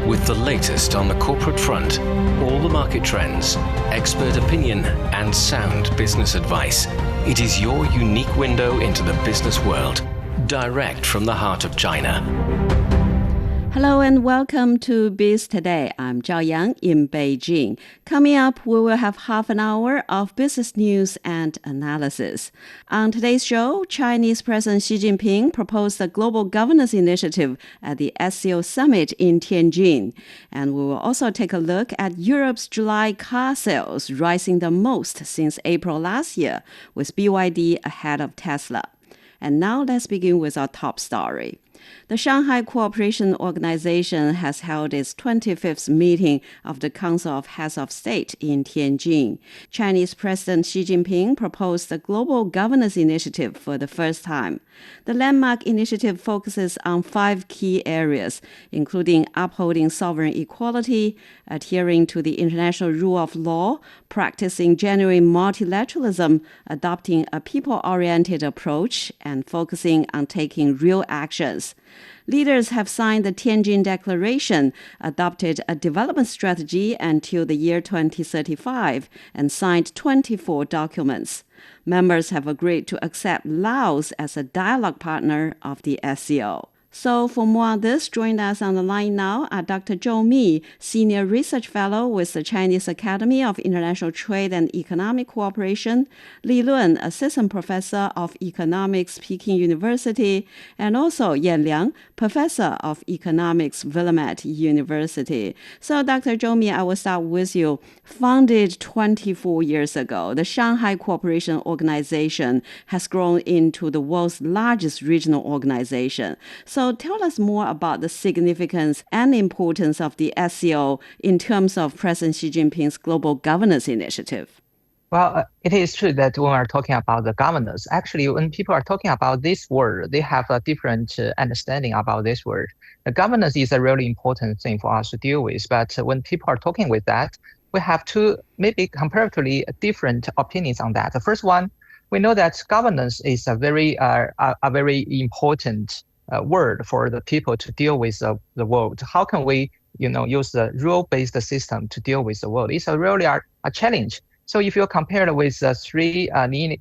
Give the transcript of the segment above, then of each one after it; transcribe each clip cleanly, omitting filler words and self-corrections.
with the latest on the corporate front, all the market trends, expert opinion, and sound business advice. It is your unique window into the business world, direct from the heart of China. Hello and welcome to Biz Today. I'm Zhao Yang in Beijing. Coming up, we will have half an hour of business news and analysis. On today's show, Chinese President Xi Jinping proposed a global governance initiative at the SCO summit in Tianjin. And we will also take a look at Europe's July car sales rising the most since April last year, with BYD ahead of Tesla. And now let's begin with our top story. The Shanghai Cooperation Organization has held its 25th meeting of the Council of Heads of State in Tianjin. Chinese President Xi Jinping proposed a global governance initiative for the first time. The landmark initiative focuses on 5 key areas, including upholding sovereign equality, adhering to the international rule of law, practicing genuine multilateralism, adopting a people-oriented approach, and focusing on taking real actions. Leaders have signed the Tianjin Declaration, adopted a development strategy until the year 2035, and signed 24 documents. Members have agreed to accept Laos as a dialogue partner of the SCO. So for more on this, join us on the line now are Dr. Zhou Mi, Senior Research Fellow with the Chinese Academy of International Trade and Economic Cooperation, Li Lun, Assistant Professor of Economics, Peking University, and also Yan Liang, Professor of Economics, Willamette University. So Dr. Zhou Mi, I will start with you. Founded 24 years ago, the Shanghai Cooperation Organization has grown into the world's largest regional organization. So tell us more about the significance and importance of the SCO in terms of President Xi Jinping's global governance initiative. Well, it is true that when we're talking about the governance, actually, when people are talking about this word, they have a different understanding about this word. The governance is a really important thing for us to deal with. But when people are talking with that, we have two maybe comparatively different opinions on that. The first one, we know that governance is a very important word for the people to deal with the world. How can we, use the rule-based system to deal with the world? It's really a challenge. So if you compare it with the 3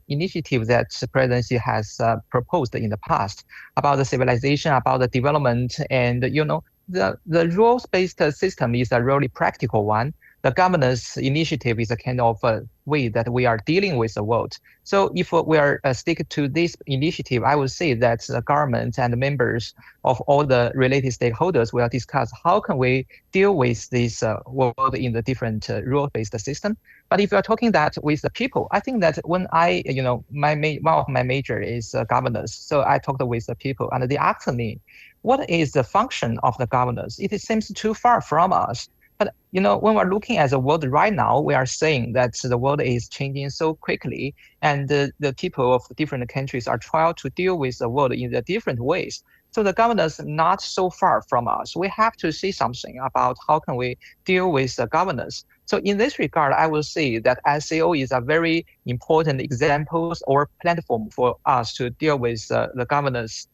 initiatives that President Xi has proposed in the past about the civilization, about the development, and the rules-based system is a really practical one. The governance initiative is a kind of way that we are dealing with the world. So if we are stick to this initiative, I would say that the government and the members of all the related stakeholders will discuss how can we deal with this world in the different rule-based system. But if you are talking that with the people, I think that when I, one of my major is governance. So I talked with the people and they asked me, what is the function of the governance? It seems too far from us. But, when we're looking at the world right now, we are saying that the world is changing so quickly and the people of different countries are trying to deal with the world in the different ways. So the governance not so far from us. We have to say something about how can we deal with the governance. So in this regard, I will say that SCO is a very important example or platform for us to deal with the governance,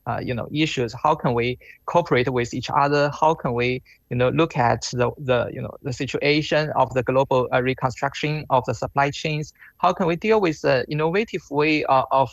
issues. How can we cooperate with each other? How can we, look at the situation of the global reconstruction of the supply chains? How can we deal with the innovative way of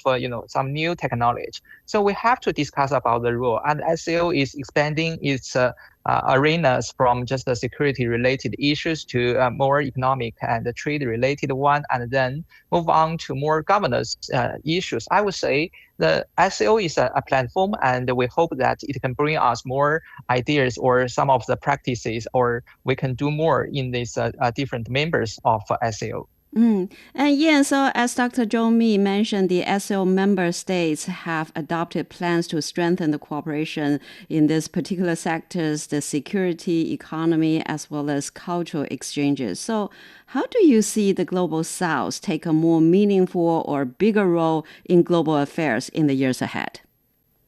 some new technology? So we have to discuss about the rule. And SCO is expanding its arenas from just the security-related issues to more economic and trade-related one, and then move on to more governance issues. I would say the SCO is a platform, and we hope that it can bring us more ideas or some of the practices, or we can do more in these different members of SCO. And so as Dr. Zhou Mi mentioned, the SCO member states have adopted plans to strengthen the cooperation in these particular sectors, the security, economy, as well as cultural exchanges. So how do you see the Global South take a more meaningful or bigger role in global affairs in the years ahead?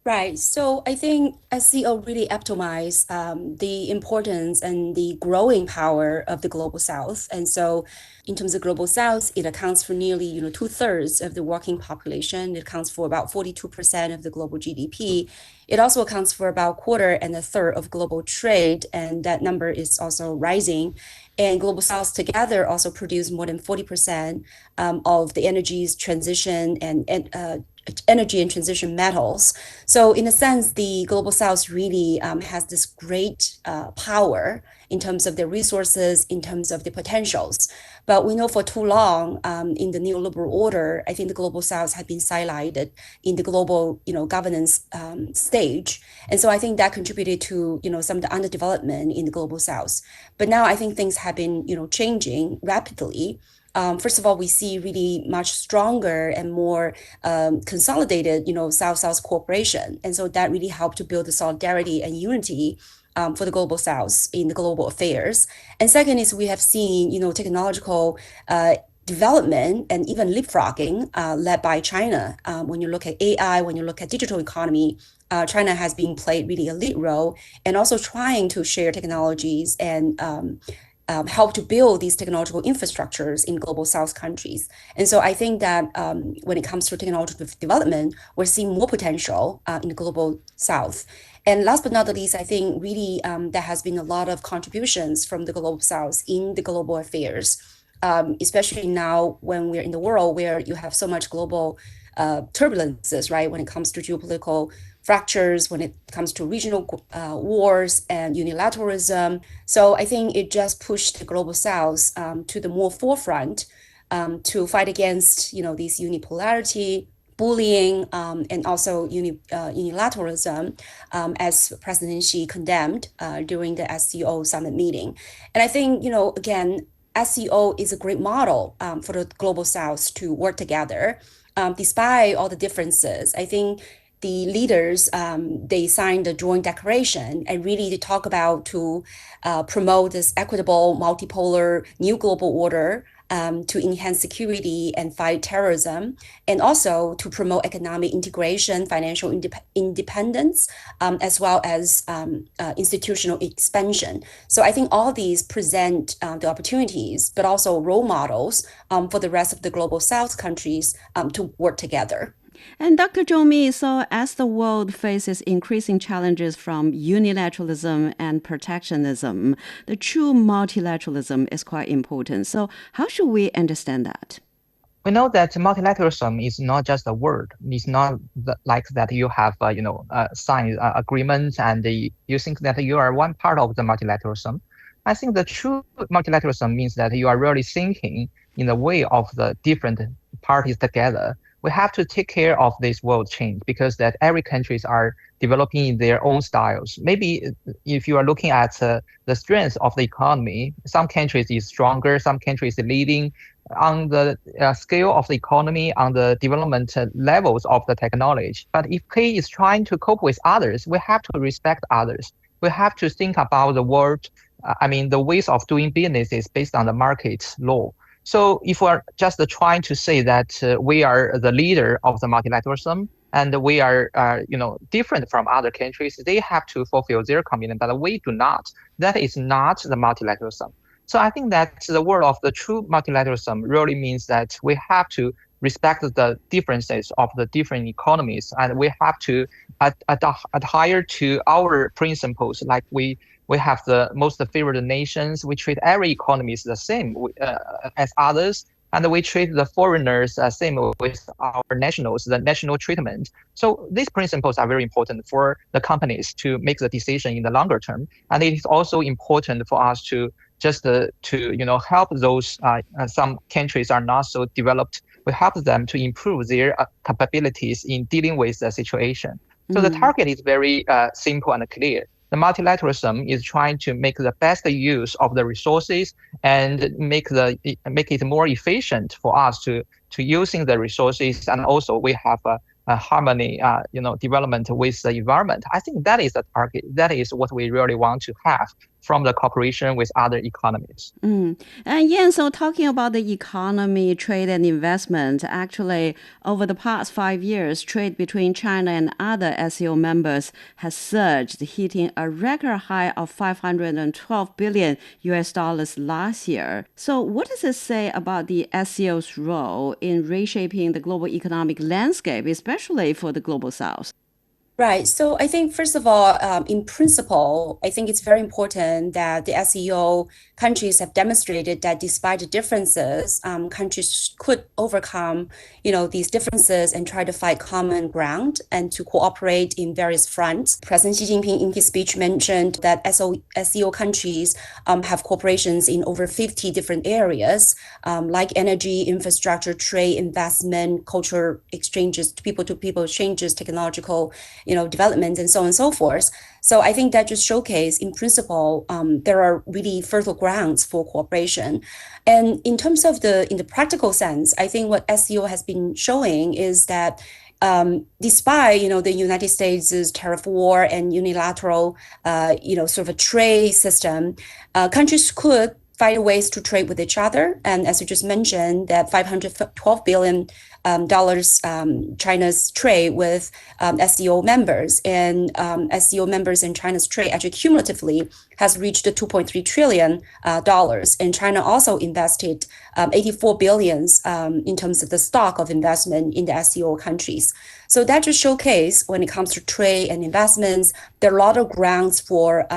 Right. So I think SCO really epitomized the importance and the growing power of the Global South. And so in terms of Global South, it accounts for nearly, two-thirds of the working population. It accounts for about 42% of the global GDP. It also accounts for about a quarter and a third of global trade, and that number is also rising. And Global South together also produce more than 40% of the energy's transition and energy and transition metals. So in a sense, the Global South really has this great power in terms of the resources, in terms of the potentials. But we know for too long in the neoliberal order, I think the Global South had been sidelined in the global, governance stage. And so I think that contributed to, some of the underdevelopment in the Global South. But now I think things have been, changing rapidly. First of all, we see really much stronger and more consolidated, South-South cooperation. And so that really helped to build the solidarity and unity for the Global South in the global affairs. And second is we have seen, technological development and even leapfrogging led by China. When you look at AI, when you look at digital economy, China has been played really a lead role and also trying to share technologies and help to build these technological infrastructures in Global South countries. And so I think that when it comes to technological development, we're seeing more potential in the Global South. And last but not the least, I think really there has been a lot of contributions from the Global South in the global affairs, especially now when we're in the world where you have so much global turbulences, right? When it comes to geopolitical fractures, when it comes to regional wars and unilateralism. So I think it just pushed the Global South to the more forefront to fight against, these unipolarity, bullying, and also unilateralism, as President Xi condemned during the SCO summit meeting. And I think, again, SCO is a great model for the Global South to work together. Despite all the differences, I think the leaders, they signed a joint declaration and really to talk about to promote this equitable, multipolar, new global order to enhance security and fight terrorism, and also to promote economic integration, financial independence, as well as institutional expansion. So I think all these present the opportunities, but also role models for the rest of the Global South countries to work together. And Dr. Zhou Mi, so as the world faces increasing challenges from unilateralism and protectionism, the true multilateralism is quite important. So how should we understand that? We know that multilateralism is not just a word. It's not like that you have, signed agreements and you think that you are one part of the multilateralism. I think the true multilateralism means that you are really thinking in the way of the different parties together. We have to take care of this world change because that every countries are developing their own styles. Maybe if you are looking at the strength of the economy, some countries is stronger, some countries are leading on the scale of the economy, on the development levels of the technology. But if K is trying to cope with others, we have to respect others. We have to think about the world, the ways of doing business is based on the market law. So if we're just trying to say that we are the leader of the multilateralism and we are, different from other countries, they have to fulfill their commitment, but we do not. That is not the multilateralism. So I think that the word of the true multilateralism really means that we have to respect the differences of the different economies, and we have to adhere to our principles, like we have the most favored nations. We treat every economy the same as others, and we treat the foreigners same with our nationals, the national treatment. So these principles are very important for the companies to make the decision in the longer term, and it is also important for us to just to help those some countries are not so developed. We help them to improve their capabilities in dealing with the situation. So the target is very simple and clear. The multilateralism is trying to make the best use of the resources and make it more efficient for us to using the resources, and also we have a harmony, development with the environment. I think that is the target. That is what we really want to have. from the cooperation with other economies. And yeah, so talking about the economy, trade and investment, actually over the past 5 years, trade between China and other SCO members has surged, hitting a record high of 512 billion US dollars last year. So what does it say about the SCO's role in reshaping the global economic landscape, especially for the Global South? Right. So I think, first of all, in principle, I think it's very important that the SCO countries have demonstrated that despite the differences, countries could overcome, these differences and try to find common ground and to cooperate in various fronts. President Xi Jinping in his speech mentioned that SCO countries have cooperations in over 50 different areas, like energy, infrastructure, trade, investment, cultural exchanges, people-to-people exchanges, technological development, and so on and so forth. So I think that just showcase, in principle, there are really fertile grounds for cooperation. And in terms of in the practical sense, I think what SCO has been showing is that despite the United States' tariff war and unilateral sort of a trade system, countries could find ways to trade with each other. And as you just mentioned, that $512 billion China's trade with SCO members, and SCO members in China's trade actually cumulatively has reached $2.3 trillion. And China also invested 84 billions in terms of the stock of investment in the SCO countries. So that just showcase when it comes to trade and investments, there are a lot of grounds for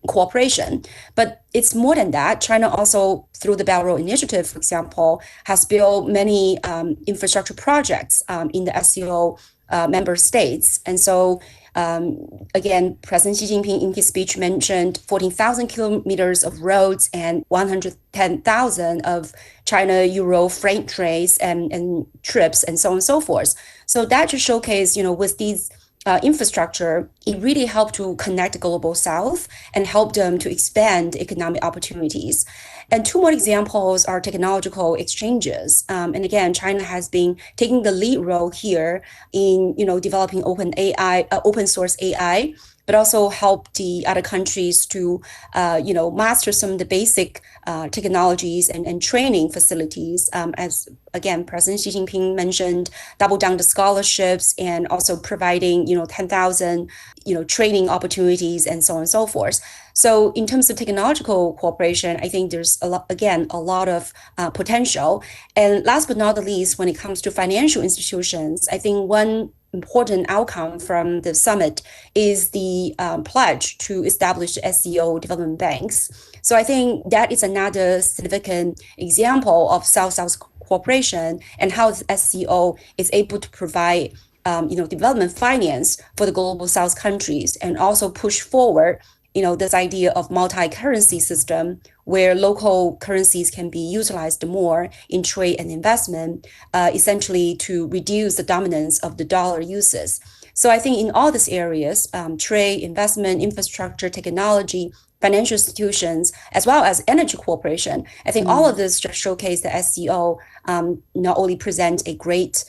cooperation. But it's more than that. China also, through the Belt Road Initiative, for example, has built many infrastructure projects in the SCO member states. And so, again, President Xi Jinping in his speech mentioned 14,000 kilometers of roads and 110,000 of China-Euro freight trades and trips and so on and so forth. So that just showcase, with these infrastructure, it really helped to connect the Global South and help them to expand economic opportunities. And two more examples are technological exchanges. And again, China has been taking the lead role here in, developing open source AI, but also help the other countries to, master some of the basic technologies and training facilities. As again, President Xi Jinping mentioned, double down the scholarships and also providing, 10,000, training opportunities and so on and so forth. So in terms of technological cooperation, I think there's a lot of potential. And last but not the least, when it comes to financial institutions, I think one important outcome from the summit is the pledge to establish SCO development banks. So I think that is another significant example of South-South cooperation and how SCO is able to provide development finance for the Global South countries and also push forward this idea of multi-currency system where local currencies can be utilized more in trade and investment, essentially to reduce the dominance of the dollar uses. So I think in all these areas, trade, investment, infrastructure, technology, financial institutions, as well as energy cooperation, I think all of this just showcase the SCO not only present a great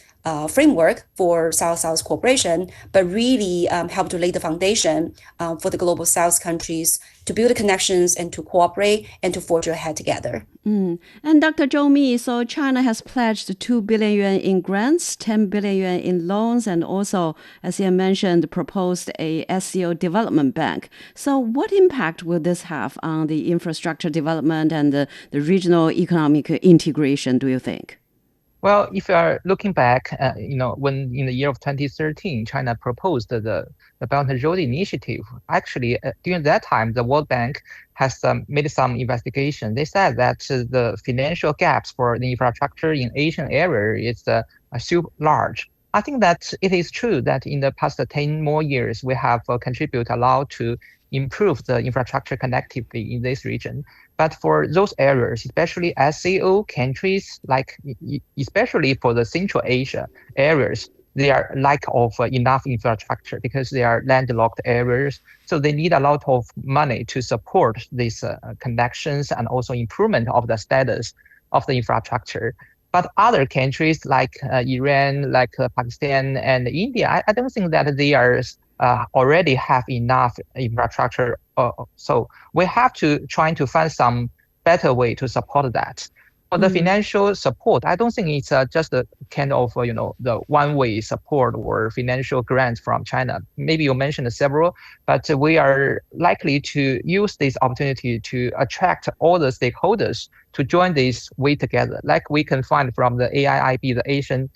framework for South-South cooperation, but really help to lay the foundation for the Global South countries to build the connections and to cooperate and to forge ahead together. And Dr. Zhou Mi, so China has pledged 2 billion yuan in grants, 10 billion yuan in loans, and also, as you mentioned, proposed a SCO development bank. So what impact will this have on the infrastructure development and the regional economic integration, do you think? Well, if you are looking back, when in the year of 2013, China proposed the Belt and Road Initiative, actually, during that time, the World Bank has made some investigation. They said that the financial gaps for the infrastructure in Asian area is super large. I think that it is true that in the past 10 more years, we have contributed a lot to improve the infrastructure connectivity in this region. But for those areas, especially SCO countries, like especially for the Central Asia areas, they are lack of enough infrastructure because they are landlocked areas. So they need a lot of money to support these connections and also improvement of the status of the infrastructure. But other countries like Iran, like Pakistan and India, I don't think that they are already have enough infrastructure. So we have to try to find some better way to support that. For the financial support, I don't think it's just a kind of the one-way support or financial grant from China. Maybe you mentioned several, but we are likely to use this opportunity to attract all the stakeholders to join this way together. Like we can find from the AIIB, the Asian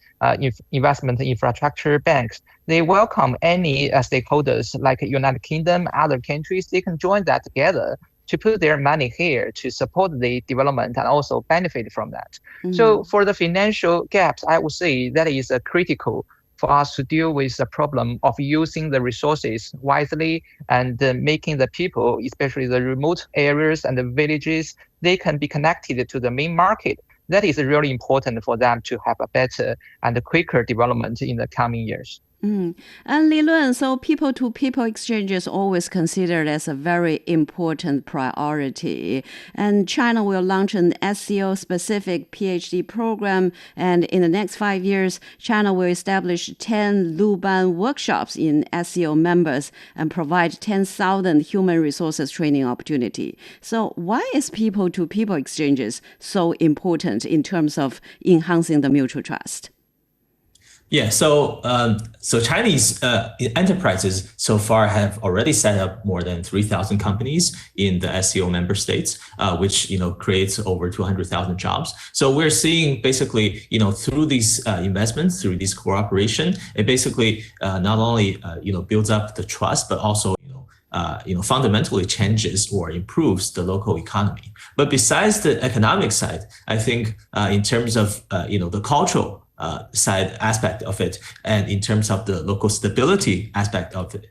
Investment Infrastructure Banks. They welcome any stakeholders like United Kingdom, other countries. They can join that together to put their money here to support the development and also benefit from that. So for the financial gaps, I would say that is critical for us to deal with the problem of using the resources wisely and making the people, especially the remote areas and the villages, they can be connected to the main market. That is really important for them to have a better and quicker development in the coming years. And Li Lun, so people-to-people exchange is always considered as a very important priority. And China will launch an SCO-specific PhD program. And in the next 5 years, China will establish 10 Luban workshops in SCO members and provide 10,000 human resources training opportunity. So why is people-to-people exchanges so important in terms of enhancing the mutual trust? Yeah, so Chinese enterprises so far have already set up more than 3,000 companies in the SCO member states, which creates over 200,000 jobs. So we're seeing basically through these investments, through this cooperation, it basically not only builds up the trust, but also fundamentally changes or improves the local economy. But besides the economic side, I think in terms of the cultural side aspect of it, and in terms of the local stability aspect of it,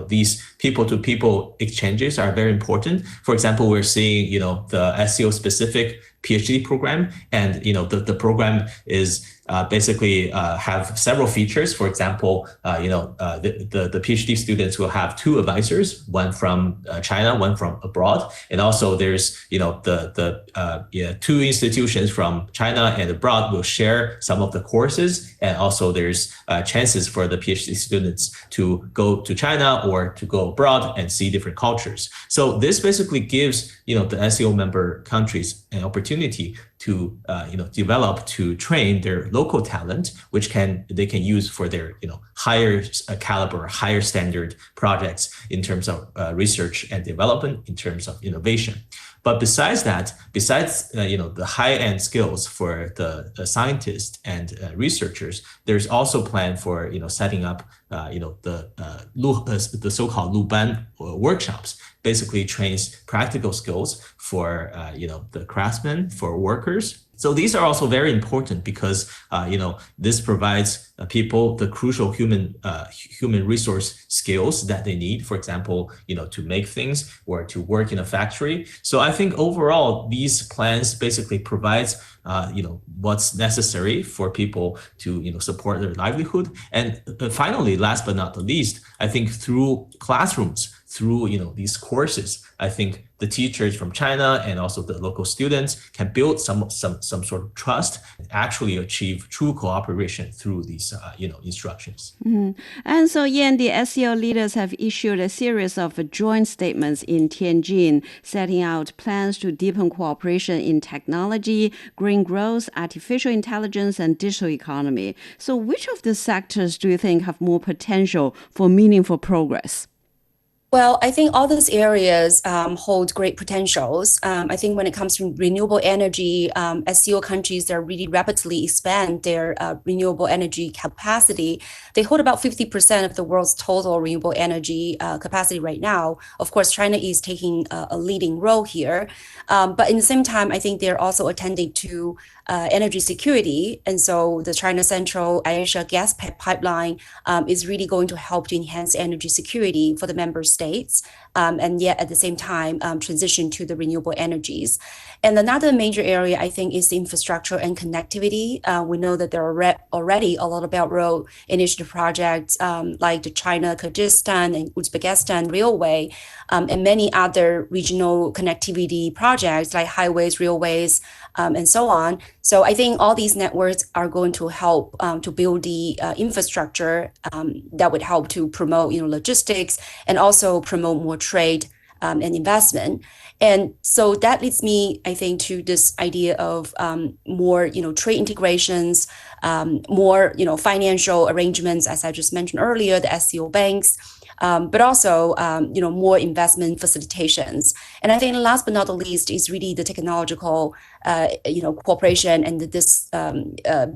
these people-to-people exchanges are very important. For example, we're seeing the SCO-specific PhD program, and the program is basically have several features. For example, the PhD students will have 2 advisors, one from China, one from abroad, and also there's the 2 institutions from China and abroad will share some of the courses, and also there's chances for the PhD students to go to China or to go abroad and see different cultures. So this basically gives the SCO member countries an opportunity to develop, to train their local talent, which they can use for their higher caliber, higher standard projects in terms of research and development, in terms of innovation. But besides that, the high-end skills for the scientists and researchers, there's also plan for setting up the so-called Luban workshops. Basically trains practical skills for the craftsmen, for workers. So these are also very important because this provides people the crucial human resource skills that they need. For example, to make things or to work in a factory. So I think overall these plans basically provides what's necessary for people to support their livelihood. And finally, last but not the least, I think through classrooms, through these courses, I think the teachers from China and also the local students can build some sort of trust and actually achieve true cooperation through these instructions. And so, Yan, the SCO leaders have issued a series of joint statements in Tianjin, setting out plans to deepen cooperation in technology, green growth, artificial intelligence, and digital economy. So which of the sectors do you think have more potential for meaningful progress? Well, I think all those areas hold great potentials. I think when it comes to renewable energy, SCO countries that really rapidly expand their renewable energy capacity. They hold about 50% of the world's total renewable energy capacity right now. Of course, China is taking a leading role here. But in the same time, I think they're also attending to energy security. And so the China Central Asia gas pipeline is really going to help to enhance energy security for the member states, and yet at the same time transition to the renewable energies. And another major area, I think, is the infrastructure and connectivity. We know that there are already a lot of Belt Road Initiative projects like the China-Kyrgyzstan and Uzbekistan Railway, and many other regional connectivity projects like highways, railways, and so on. So I think all these networks are going to help to build the infrastructure that would help to promote, logistics and also promote more trade and investment. And so that leads me, I think, to this idea of more, trade integrations, more, financial arrangements, as I just mentioned earlier, the SCO banks, but also, more investment facilitations. And I think last but not the least is really the technological, cooperation and this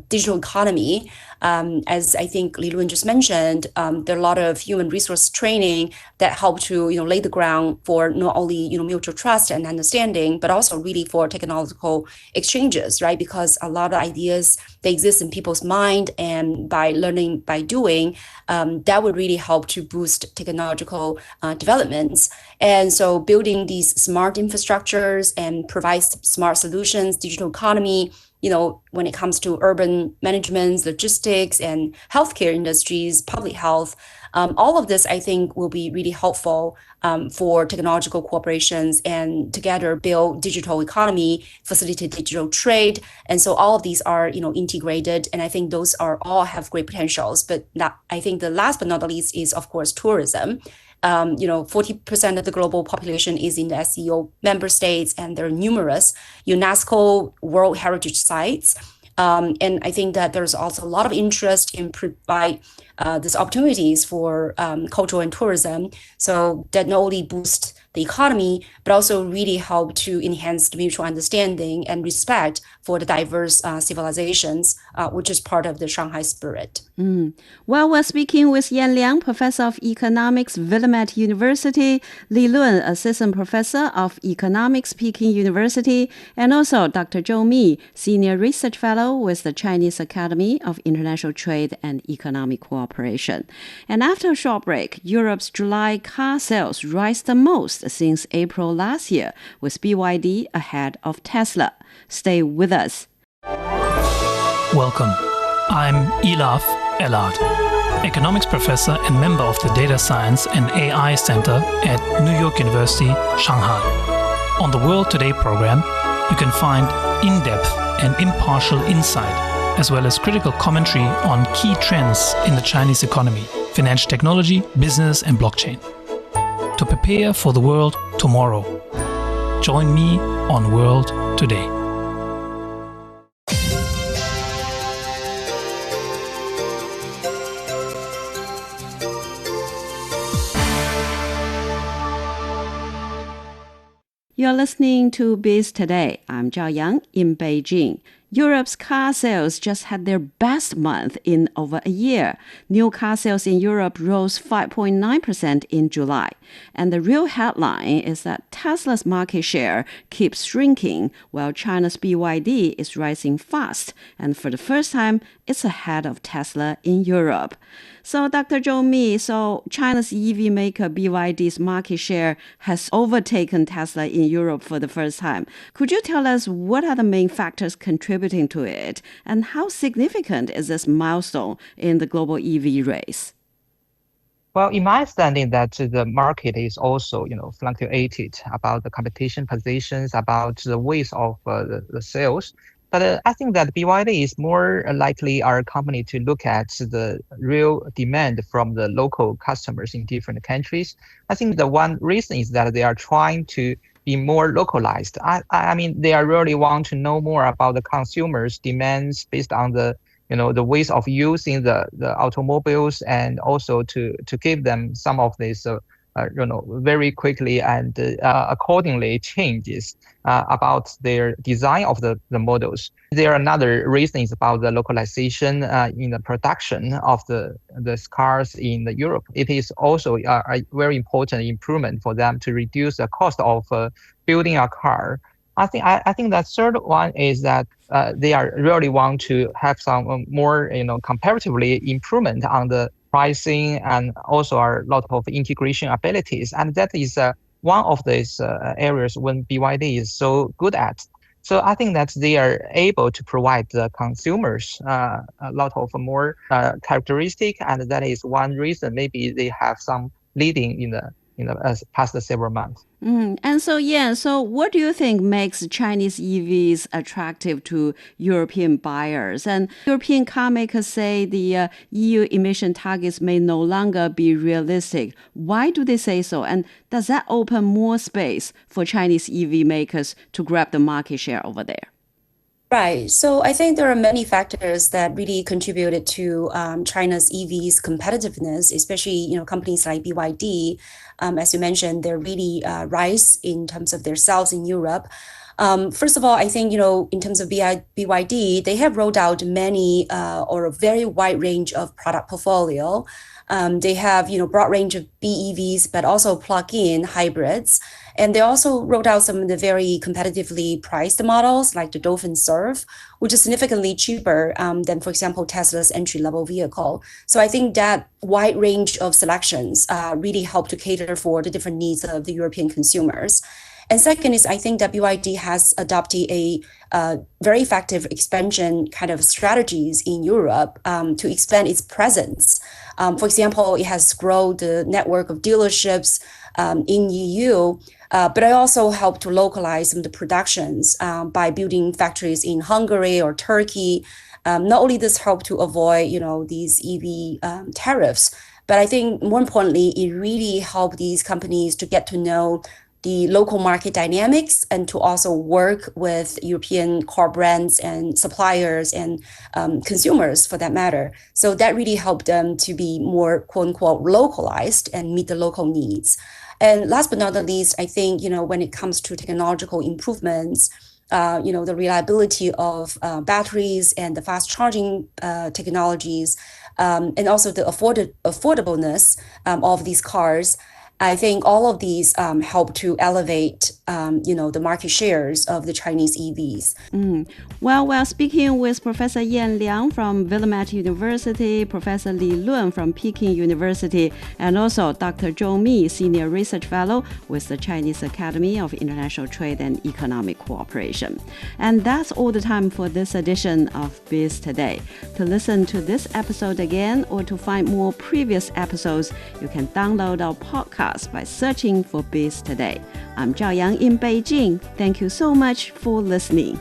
digital economy. As I think Li Lun just mentioned, there are a lot of human resource training that help to, lay the ground for not only, mutual trust and understanding, but also really for technological exchanges, right? Because a lot of ideas, they exist in people's mind, and by learning by doing, that would really help to boost technological developments. And so building these smart infrastructures and provide smart solutions, digital economy, when it comes to urban management, logistics, and healthcare industries, public health, all of this, I think, will be really helpful for technological cooperations and together build digital economy, facilitate digital trade. And so all of these are, integrated. And I think those are all have great potentials. But I think the last but not the least is, of course, tourism. 40% of the global population is in the SCO member states, and there are numerous UNESCO World Heritage Sites. And I think that there's also a lot of interest in provide these opportunities for cultural and tourism. So that not only boosts the economy, but also really help to enhance the mutual understanding and respect for the diverse civilizations, which is part of the Shanghai spirit. Well, we're speaking with Yan Liang, Professor of Economics, Willamette University, Li Lun, Assistant Professor of Economics, Peking University, and also Dr. Zhou Mi, Senior Research Fellow with the Chinese Academy of International Trade and Economic Cooperation. And after a short break, Europe's July car sales rise the most since April last year, with BYD ahead of Tesla. Stay with us. Welcome. I'm Elaf Elad, economics professor and member of the Data Science and AI Center at New York University, Shanghai. On the World Today program, you can find in-depth and impartial insight, as well as critical commentary on key trends in the Chinese economy, financial technology, business, and blockchain. To prepare for the world tomorrow, join me on World Today. You're listening to Biz Today. I'm Zhao Yang in Beijing. Europe's car sales just had their best month in over a year. New car sales in Europe rose 5.9% in July. And the real headline is that Tesla's market share keeps shrinking while China's BYD is rising fast. And for the first time, it's ahead of Tesla in Europe. So Dr. Zhou Mi, China's EV maker BYD's market share has overtaken Tesla in Europe for the first time. Could you tell us what are the main factors contributing to it, and how significant is this milestone in the global EV race? Well, in my understanding, that the market is also, fluctuated about the competition positions, about the ways of the sales. But I think that BYD is more likely our company to look at the real demand from the local customers in different countries. I think the one reason is that they are trying to be more localized. I mean, they are really want to know more about the consumers' demands based on the ways of using the automobiles, and also to give them some of these very quickly and accordingly changes about their design of the models. There are another reason is about the localization in the production of the cars in Europe. It is also a very important improvement for them to reduce the cost of building a car. I think that third one is that they are really want to have some more comparatively improvement on the pricing, and also a lot of integration abilities. And that is one of these areas when BYD is so good at. So I think that they are able to provide the consumers a lot of more characteristic, and that is one reason maybe they have some leading in the past several months. And so what do you think makes Chinese EVs attractive to European buyers? And European car makers say the EU emission targets may no longer be realistic. Why do they say so? And does that open more space for Chinese EV makers to grab the market share over there? Right. So I think there are many factors that really contributed to China's EVs competitiveness, especially companies like BYD. As you mentioned, they're really rise in terms of their sales in Europe. First of all, I think in terms of BYD, they have rolled out many or a very wide range of product portfolio. They have broad range of BEVs, but also plug-in hybrids. And they also rolled out some of the very competitively priced models like the Dolphin Surf, which is significantly cheaper than, for example, Tesla's entry-level vehicle. So I think that wide range of selections really help to cater for the different needs of the European consumers. And second is I think that BYD has adopted a very effective expansion kind of strategies in Europe to expand its presence. For example, it has grown the network of dealerships in EU, but it also helped to localize some of the productions by building factories in Hungary or Turkey. Not only this helped to avoid these EV tariffs, but I think more importantly, it really helped these companies to get to know the local market dynamics and to also work with European car brands and suppliers and consumers for that matter. So that really helped them to be more quote unquote localized and meet the local needs. And last but not the least, I think, when it comes to technological improvements, the reliability of batteries and the fast charging technologies, and also the affordableness of these cars, I think all of these help to elevate, the market shares of the Chinese EVs. Well, we're speaking with Professor Yan Liang from Willamette University, Professor Li Lun from Peking University, and also Dr. Zhou Mi, Senior Research Fellow with the Chinese Academy of International Trade and Economic Cooperation. And that's all the time for this edition of Biz Today. To listen to this episode again or to find more previous episodes, you can download our podcast by searching for Biz Today. I'm Zhao Yang in Beijing. Thank you so much for listening.